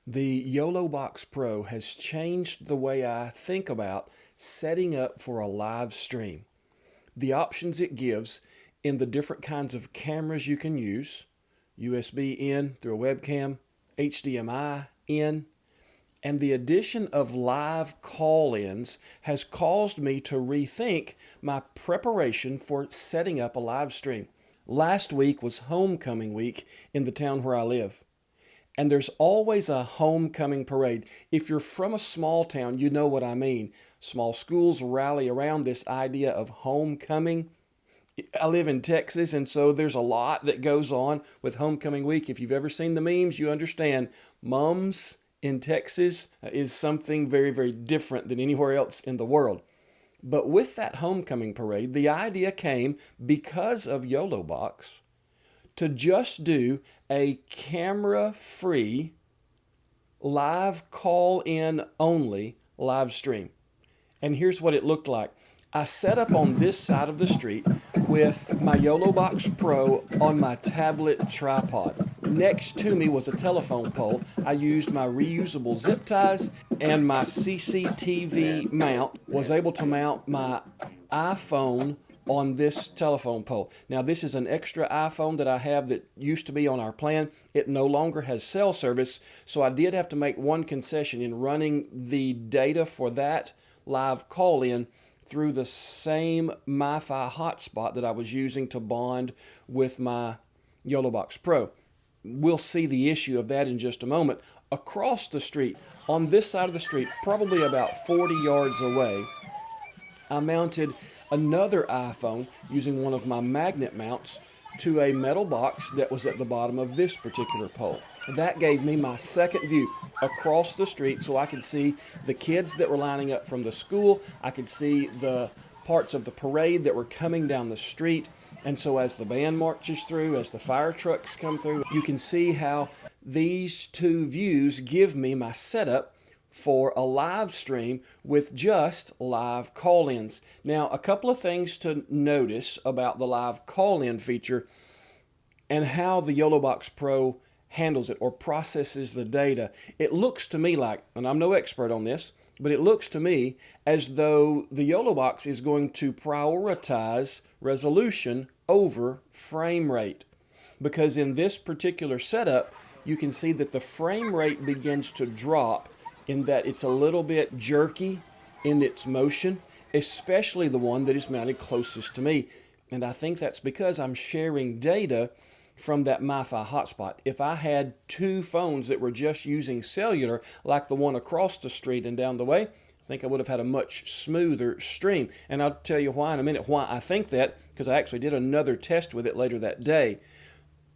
The YoloBox Pro has changed the way I think about setting up for a live stream. The options it gives in the different kinds of cameras you can use, USB in through a webcam, HDMI in, and the addition of live call-ins has caused me to rethink my preparation for setting up a live stream. Last week was homecoming week in the town where I live. And there's always a homecoming parade. If you're from a small town, you know what I mean. Small schools rally around this idea of homecoming. I live in Texas, and so there's a lot that goes on with homecoming week. If you've ever seen the memes, you understand mums in Texas is something very, very different than anywhere else in the world. But with that homecoming parade, the idea came because of YoloBox to just do a camera-free, live call-in only live stream. And here's what it looked like. I set up on this side of the street with my YoloBox Pro on my tablet tripod. Next to me was a telephone pole. I used my reusable zip ties, and my CCTV mount was able to mount my iPhone on this telephone pole. Now, this is an extra iPhone that I have that used to be on our plan. It no longer has cell service, so I did have to make one concession in running the data for that live call-in through the same MiFi hotspot that I was using to bond with my YoloBox Pro. We'll see the issue of that in just a moment. Across the street, on this side of the street, probably about 40 yards away, I mounted another iPhone using one of my magnet mounts to a metal box that was at the bottom of this particular pole. That gave me my second view across the street, so I could see the kids that were lining up from the school. I could see the parts of the parade that were coming down the street. And so as the band marches through, as the fire trucks come through, you can see how these two views give me my setup for a live stream with just live call-ins. Now, a couple of things to notice about the live call-in feature and how the YoloBox Pro handles it or processes the data. It looks to me like, and I'm no expert on this, but it looks to me as though the YoloBox is going to prioritize resolution over frame rate. Because in this particular setup, you can see that the frame rate begins to drop in that it's a little bit jerky in its motion, especially the one that is mounted closest to me. And I think that's because I'm sharing data from that MiFi hotspot. If I had two phones that were just using cellular, like the one across the street and down the way, I think I would have had a much smoother stream. And I'll tell you why in a minute, why I think that, because I actually did another test with it later that day.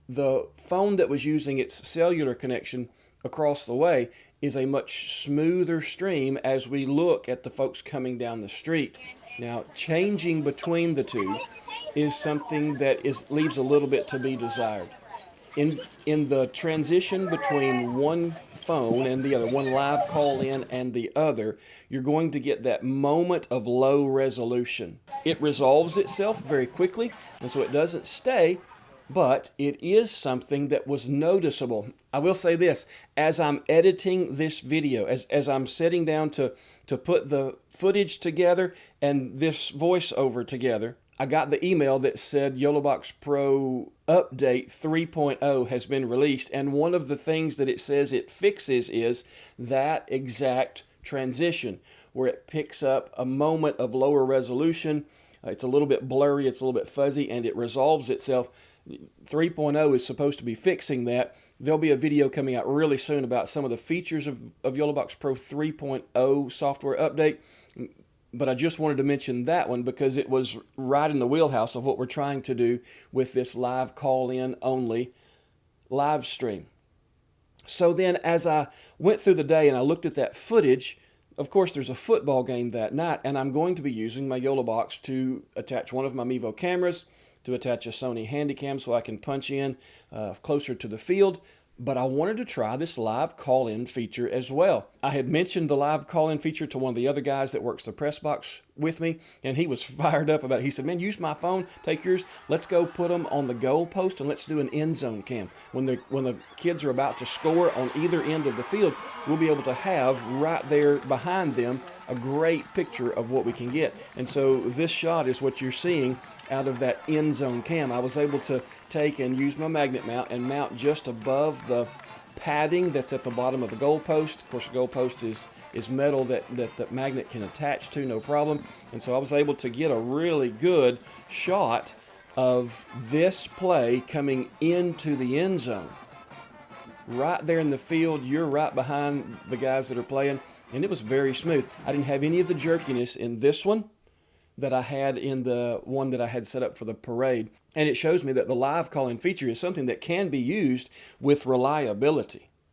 The phone that was using its cellular connection across the way is a much smoother stream as we look at the folks coming down the street. Now, changing between the two is something that leaves a little bit to be desired. In the transition between one phone and the other, one live call in and the other, you're going to get that moment of low resolution. It resolves itself very quickly, and so it doesn't stay, but it is something that was noticeable. I will say this, as I'm editing this video, as I'm sitting down to put the footage together and this voiceover together, I got the email that said YoloBox Pro Update 3.0 has been released, and one of the things that it says it fixes is that exact transition, where it picks up a moment of lower resolution. It's a little bit blurry, it's a little bit fuzzy, and it resolves itself. 3.0 is supposed to be fixing that. There'll be a video coming out really soon about some of the features of YoloBox Pro 3.0 software update. But I just wanted to mention that one because it was right in the wheelhouse of what we're trying to do with this live call-in only live stream. So then as I went through the day and I looked at that footage, of course there's a football game that night, and I'm going to be using my YoloBox to attach one of my Mevo cameras, to attach a Sony Handycam so I can punch in closer to the field, but I wanted to try this live call-in feature as well. I had mentioned the live call-in feature to one of the other guys that works the press box with me, and he was fired up about it. He said, man, use my phone, take yours, let's go put them on the goal post and let's do an end zone cam. When the kids are about to score on either end of the field, we'll be able to have right there behind them a great picture of what we can get. And so this shot is what you're seeing out of that end zone cam. I was able to take and use my magnet mount and mount just above the padding that's at the bottom of the goal post. Of course, the goal post is metal that the magnet can attach to, no problem. And so I was able to get a really good shot of this play coming into the end zone. Right there in the field, you're right behind the guys that are playing, and it was very smooth. I didn't have any of the jerkiness in this one that I had in the one that I had set up for the parade. And it shows me that the live calling feature is something that can be used with reliability.